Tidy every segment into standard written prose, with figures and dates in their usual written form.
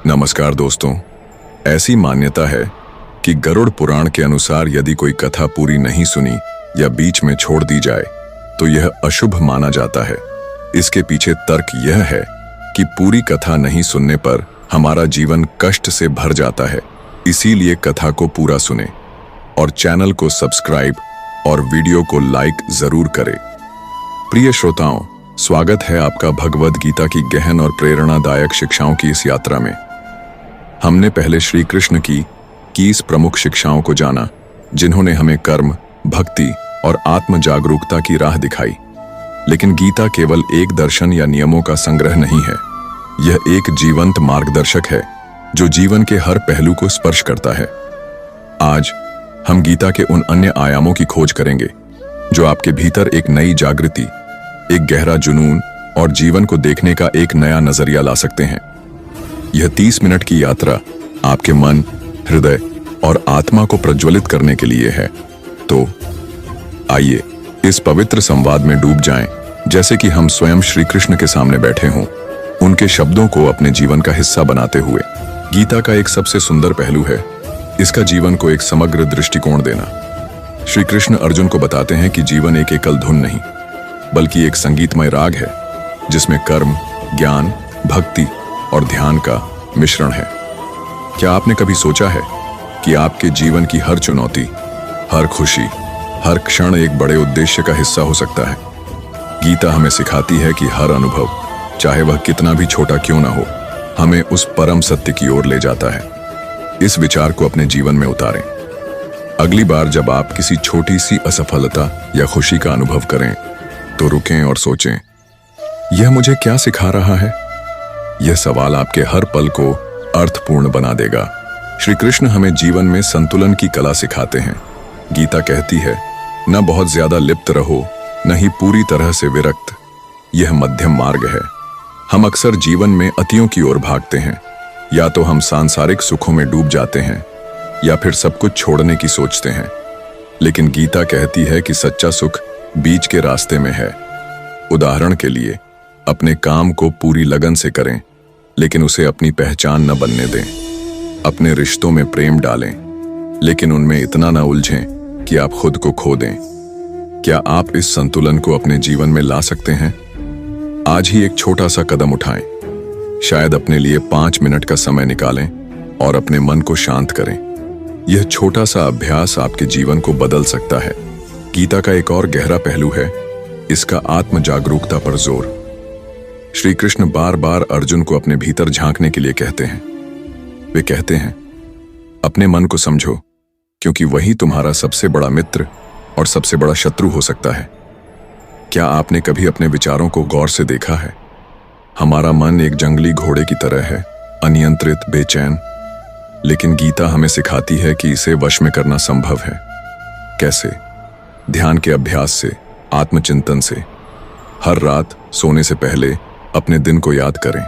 नमस्कार दोस्तों। ऐसी मान्यता है कि गरुड़ पुराण के अनुसार यदि कोई कथा पूरी नहीं सुनी या बीच में छोड़ दी जाए तो यह अशुभ माना जाता है। इसके पीछे तर्क यह है कि पूरी कथा नहीं सुनने पर हमारा जीवन कष्ट से भर जाता है, इसीलिए कथा को पूरा सुने और चैनल को सब्सक्राइब और वीडियो को लाइक जरूर करें। प्रिय श्रोताओं, स्वागत है आपका भगवद गीता की गहन और प्रेरणादायक शिक्षाओं की इस यात्रा में। हमने पहले श्री कृष्ण की 21 प्रमुख शिक्षाओं को जाना, जिन्होंने हमें कर्म, भक्ति और आत्म जागरूकता की राह दिखाई। लेकिन गीता केवल एक दर्शन या नियमों का संग्रह नहीं है, यह एक जीवंत मार्गदर्शक है जो जीवन के हर पहलू को स्पर्श करता है। आज हम गीता के उन अन्य आयामों की खोज करेंगे जो आपके भीतर एक नई जागृति, एक गहरा जुनून और जीवन को देखने का एक नया नजरिया ला सकते हैं। यह 30 मिनट की यात्रा आपके मन, हृदय और आत्मा को प्रज्वलित करने के लिए है। तो आइए इस पवित्र संवाद में डूब जाएं, जैसे कि हम स्वयं श्री कृष्ण के सामने बैठे हों, उनके शब्दों को अपने जीवन का हिस्सा बनाते हुए। गीता का एक सबसे सुंदर पहलू है इसका जीवन को एक समग्र दृष्टिकोण देना। श्री कृष्ण अर्जुन को बताते हैं कि जीवन एक एकल धुन नहीं, बल्कि एक संगीतमय राग है जिसमें कर्म, ज्ञान, भक्ति और ध्यान का मिश्रण है। क्या आपने कभी सोचा है कि आपके जीवन की हर चुनौती, हर खुशी, हर क्षण एक बड़े उद्देश्य का हिस्सा हो सकता है? गीता हमें सिखाती है कि हर अनुभव, चाहे वह कितना भी छोटा क्यों ना हो, हमें उस परम सत्य की ओर ले जाता है। इस विचार को अपने जीवन में उतारें। अगली बार जब आप किसी छोटी सी असफलता या खुशी का अनुभव करें तो रुकें और सोचें, यह मुझे क्या सिखा रहा है? यह सवाल आपके हर पल को अर्थपूर्ण बना देगा। श्री कृष्ण हमें जीवन में संतुलन की कला सिखाते हैं। गीता कहती है, न बहुत ज्यादा लिप्त रहो, न ही पूरी तरह से विरक्त। यह मध्यम मार्ग है। हम अक्सर जीवन में अतियों की ओर भागते हैं, या तो हम सांसारिक सुखों में डूब जाते हैं या फिर सब कुछ छोड़ने की सोचते हैं। लेकिन गीता कहती है कि सच्चा सुख बीच के रास्ते में है। उदाहरण के लिए, अपने काम को पूरी लगन से करें, लेकिन उसे अपनी पहचान न बनने दें। अपने रिश्तों में प्रेम डालें, लेकिन उनमें इतना न उलझें कि आप खुद को खो दें। क्या आप इस संतुलन को अपने जीवन में ला सकते हैं? आज ही एक छोटा सा कदम उठाएं। शायद अपने लिए 5 मिनट का समय निकालें और अपने मन को शांत करें। यह छोटा सा अभ्यास आपके जीवन को बदल सकता है। गीता का एक और गहरा पहलू है इसका आत्म जागरूकता पर जोर। श्री कृष्ण बार बार अर्जुन को अपने भीतर झांकने के लिए कहते हैं। वे कहते हैं, अपने मन को समझो, क्योंकि वही तुम्हारा सबसे बड़ा मित्र और सबसे बड़ा शत्रु हो सकता है। क्या आपने कभी अपने विचारों को गौर से देखा है? हमारा मन एक जंगली घोड़े की तरह है, अनियंत्रित, बेचैन। लेकिन गीता हमें सिखाती है कि इसे वश में करना संभव है। कैसे? ध्यान के अभ्यास से, आत्मचिंतन से। हर रात सोने से पहले अपने दिन को याद करें।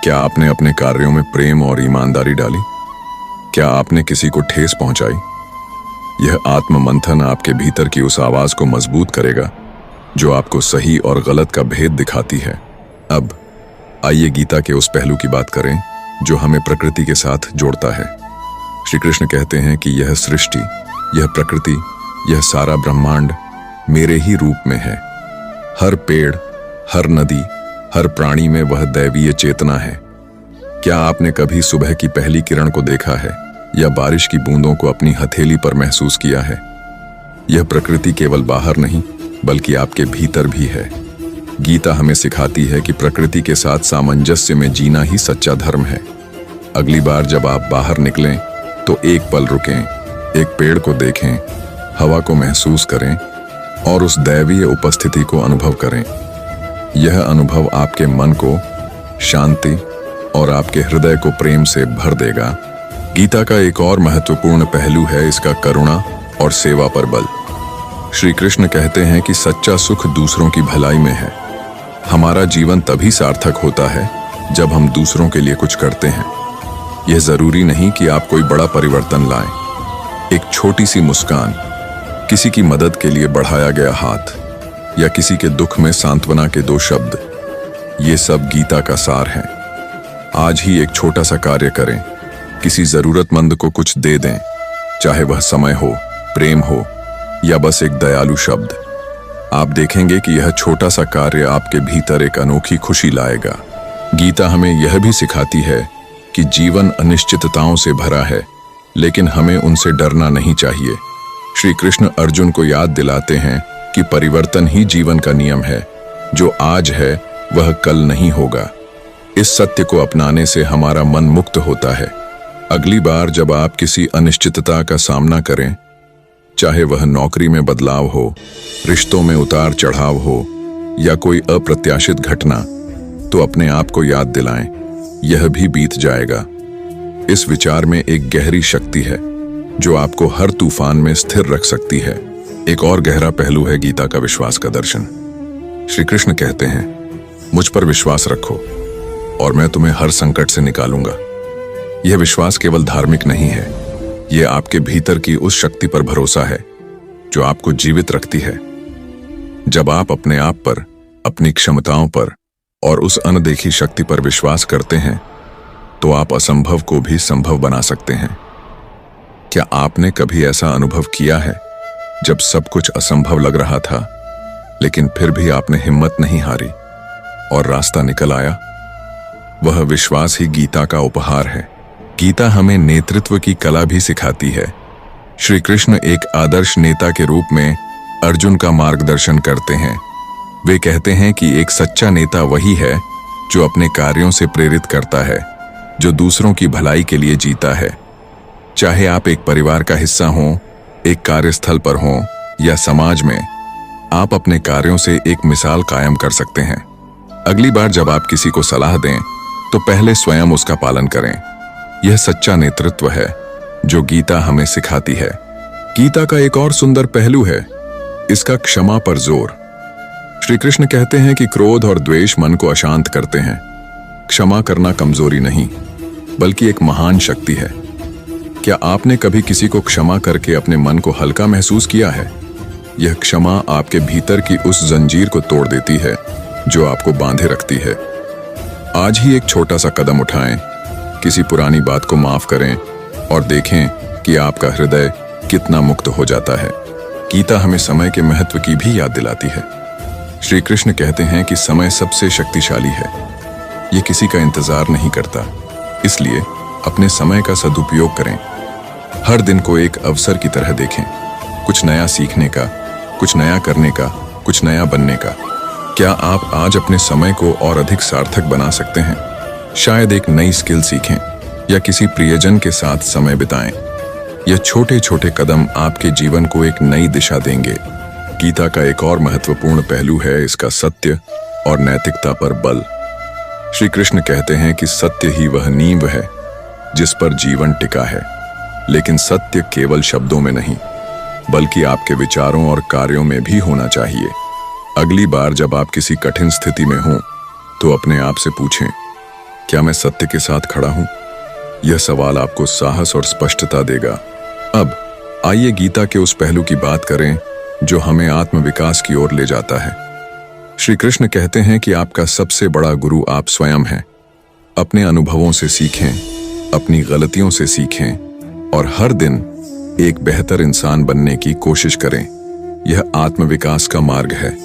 क्या आपने अपने कार्यों में प्रेम और ईमानदारी डाली? क्या आपने किसी को ठेस पहुंचाई? यह आत्म मंथन आपके भीतर की उस आवाज को मजबूत करेगा जो आपको सही और गलत का भेद दिखाती है। अब आइए गीता के उस पहलू की बात करें जो हमें प्रकृति के साथ जोड़ता है। श्री कृष्ण कहते हैं कि यह सृष्टि, यह प्रकृति, यह सारा ब्रह्मांड मेरे ही रूप में है। हर पेड़, हर नदी, हर प्राणी में वह दैवीय चेतना है। क्या आपने कभी सुबह की पहली किरण को देखा है या बारिश की बूंदों को अपनी हथेली पर महसूस किया है? यह प्रकृति केवल बाहर नहीं, बल्कि आपके भीतर भी है। गीता हमें सिखाती है कि प्रकृति के साथ सामंजस्य में जीना ही सच्चा धर्म है। अगली बार जब आप बाहर निकलें तो एक पल रुकें, एक पेड़ को देखें, हवा को महसूस करें और उस दैवीय उपस्थिति को अनुभव करें। यह अनुभव आपके मन को शांति और आपके हृदय को प्रेम से भर देगा। गीता का एक और महत्वपूर्ण पहलू है इसका करुणा और सेवा पर बल। श्री कृष्ण कहते हैं कि सच्चा सुख दूसरों की भलाई में है। हमारा जीवन तभी सार्थक होता है जब हम दूसरों के लिए कुछ करते हैं। यह जरूरी नहीं कि आप कोई बड़ा परिवर्तन लाएं। एक छोटी सी मुस्कान, किसी की मदद के लिए बढ़ाया गया हाथ या किसी के दुख में सांत्वना के 2 शब्द, ये सब गीता का सार है। आज ही एक छोटा सा कार्य करें, किसी जरूरतमंद को कुछ दे दें, चाहे वह समय हो, प्रेम हो या बस एक दयालु शब्द। आप देखेंगे कि यह छोटा सा कार्य आपके भीतर एक अनोखी खुशी लाएगा। गीता हमें यह भी सिखाती है कि जीवन अनिश्चितताओं से भरा है, लेकिन हमें उनसे डरना नहीं चाहिए। श्री कृष्ण अर्जुन को याद दिलाते हैं कि परिवर्तन ही जीवन का नियम है। जो आज है वह कल नहीं होगा। इस सत्य को अपनाने से हमारा मन मुक्त होता है। अगली बार जब आप किसी अनिश्चितता का सामना करें, चाहे वह नौकरी में बदलाव हो, रिश्तों में उतार चढ़ाव हो या कोई अप्रत्याशित घटना, तो अपने आप को याद दिलाएं, यह भी बीत जाएगा। इस विचार में एक गहरी शक्ति है जो आपको हर तूफान में स्थिर रख सकती है। एक और गहरा पहलू है गीता का विश्वास का दर्शन। श्री कृष्ण कहते हैं, मुझ पर विश्वास रखो और मैं तुम्हें हर संकट से निकालूंगा। यह विश्वास केवल धार्मिक नहीं है, यह आपके भीतर की उस शक्ति पर भरोसा है जो आपको जीवित रखती है। जब आप अपने आप पर, अपनी क्षमताओं पर और उस अनदेखी शक्ति पर विश्वास करते हैं, तो आप असंभव को भी संभव बना सकते हैं। क्या आपने कभी ऐसा अनुभव किया है जब सब कुछ असंभव लग रहा था, लेकिन फिर भी आपने हिम्मत नहीं हारी और रास्ता निकल आया? वह विश्वास ही गीता का उपहार है। गीता हमें नेतृत्व की कला भी सिखाती है। श्री कृष्ण एक आदर्श नेता के रूप में अर्जुन का मार्गदर्शन करते हैं। वे कहते हैं कि एक सच्चा नेता वही है जो अपने कार्यों से प्रेरित करता है, जो दूसरों की भलाई के लिए जीता है। चाहे आप एक परिवार का हिस्सा हों, एक कार्यस्थल पर हों या समाज में, आप अपने कार्यों से एक मिसाल कायम कर सकते हैं। अगली बार जब आप किसी को सलाह दें, तो पहले स्वयं उसका पालन करें। यह सच्चा नेतृत्व है जो गीता हमें सिखाती है। गीता का एक और सुंदर पहलू है इसका क्षमा पर जोर। श्री कृष्ण कहते हैं कि क्रोध और द्वेष मन को अशांत करते हैं। क्षमा करना कमजोरी नहीं, बल्कि एक महान शक्ति है। क्या आपने कभी किसी को क्षमा करके अपने मन को हल्का महसूस किया है? यह क्षमा आपके भीतर की उस जंजीर को तोड़ देती है जो आपको बांधे रखती है। आज ही एक छोटा सा कदम उठाएं, किसी पुरानी बात को माफ करें और देखें कि आपका हृदय कितना मुक्त हो जाता है। गीता हमें समय के महत्व की भी याद दिलाती है। श्री कृष्ण कहते हैं कि समय सबसे शक्तिशाली है, यह किसी का इंतजार नहीं करता। इसलिए अपने समय का सदुपयोग करें। हर दिन को एक अवसर की तरह देखें, कुछ नया सीखने का, कुछ नया करने का, कुछ नया बनने का। क्या आप आज अपने समय को और अधिक सार्थक बना सकते हैं? शायद एक नई स्किल सीखें या किसी प्रियजन के साथ समय बिताएं। यह छोटे छोटे कदम आपके जीवन को एक नई दिशा देंगे। गीता का एक और महत्वपूर्ण पहलू है इसका सत्य और नैतिकता पर बल। श्री कृष्ण कहते हैं कि सत्य ही वह नींव है जिस पर जीवन टिका है। लेकिन सत्य केवल शब्दों में नहीं, बल्कि आपके विचारों और कार्यों में भी होना चाहिए। अगली बार जब आप किसी कठिन स्थिति में हों, तो अपने आप से पूछें, क्या मैं सत्य के साथ खड़ा हूं? यह सवाल आपको साहस और स्पष्टता देगा। अब आइए गीता के उस पहलू की बात करें जो हमें आत्मविकास की ओर ले जाता है। श्री कृष्ण कहते हैं कि आपका सबसे बड़ा गुरु आप स्वयं हैं। अपने अनुभवों से सीखें, अपनी गलतियों से सीखें और हर दिन एक बेहतर इंसान बनने की कोशिश करें। यह आत्मविकास का मार्ग है।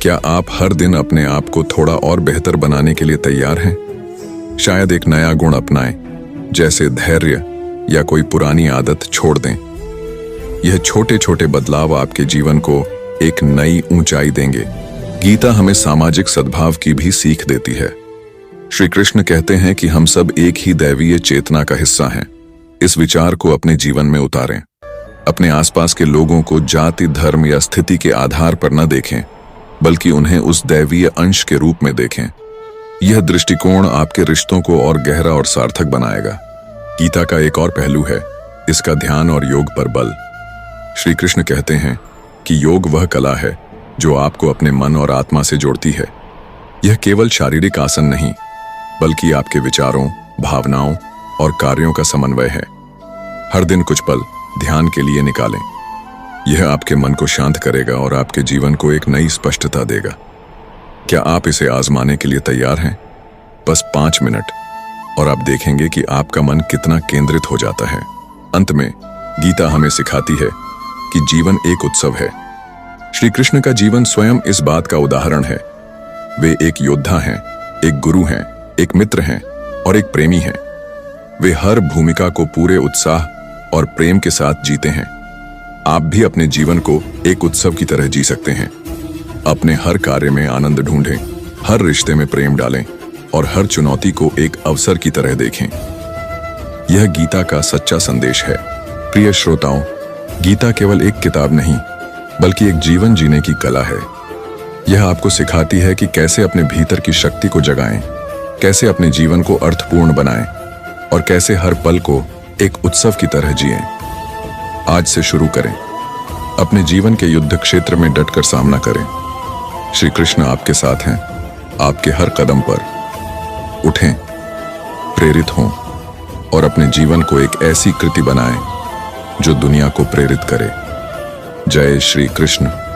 क्या आप हर दिन अपने आप को थोड़ा और बेहतर बनाने के लिए तैयार हैं? शायद एक नया गुण अपनाएं, जैसे धैर्य या कोई पुरानी आदत छोड़ दें। यह छोटे छोटे बदलाव आपके जीवन को एक नई ऊंचाई देंगे। गीता हमें सामाजिक सद्भाव की भी सीख देती है। श्री कृष्ण कहते हैं कि हम सब एक ही दैवीय चेतना का हिस्सा हैं। इस विचार को अपने जीवन में उतारें। अपने आसपास के लोगों को जाति, धर्म या स्थिति के आधार पर न देखें, बल्कि उन्हें उस दैवीय अंश के रूप में देखें। यह दृष्टिकोण आपके रिश्तों को और गहरा और सार्थक बनाएगा। गीता का एक और पहलू है इसका ध्यान और योग पर बल। श्री कृष्ण कहते हैं कि योग वह कला है जो आपको अपने मन और आत्मा से जोड़ती है। यह केवल शारीरिक आसन नहीं, बल्कि आपके विचारों, भावनाओं और कार्यों का समन्वय है। हर दिन कुछ पल ध्यान के लिए निकालें। यह आपके मन को शांत करेगा और आपके जीवन को एक नई स्पष्टता देगा। क्या आप इसे आजमाने के लिए तैयार हैं? बस 5 मिनट और आप देखेंगे कि आपका मन कितना केंद्रित हो जाता है। अंत में गीता हमें सिखाती है कि जीवन एक उत्सव है। श्री कृष्ण का जीवन स्वयं इस बात का उदाहरण है। वे एक योद्धा हैं, एक गुरु हैं, एक मित्र हैं और एक प्रेमी हैं। वे हर भूमिका को पूरे उत्साह और प्रेम के साथ जीते हैं। आप भी अपने जीवन को एक उत्सव की तरह जी सकते हैं। अपने हर कार्य में आनंद ढूंढें, हर रिश्ते में प्रेम डालें और हर चुनौती को एक अवसर की तरह देखें। यह गीता का सच्चा संदेश है। प्रिय श्रोताओं, गीता केवल एक किताब नहीं, बल्कि एक जीवन जीने की कला है। यह आपको सिखाती है कि कैसे अपने भीतर की शक्ति को जगाएं, कैसे अपने जीवन को अर्थपूर्ण बनाएं और कैसे हर पल को एक उत्सव की तरह जिएं। आज से शुरू करें, अपने जीवन के युद्ध क्षेत्र में डटकर सामना करें। श्री कृष्ण आपके साथ हैं, आपके हर कदम पर। उठें, प्रेरित हों और अपने जीवन को एक ऐसी कृति बनाएं जो दुनिया को प्रेरित करे। जय श्री कृष्ण।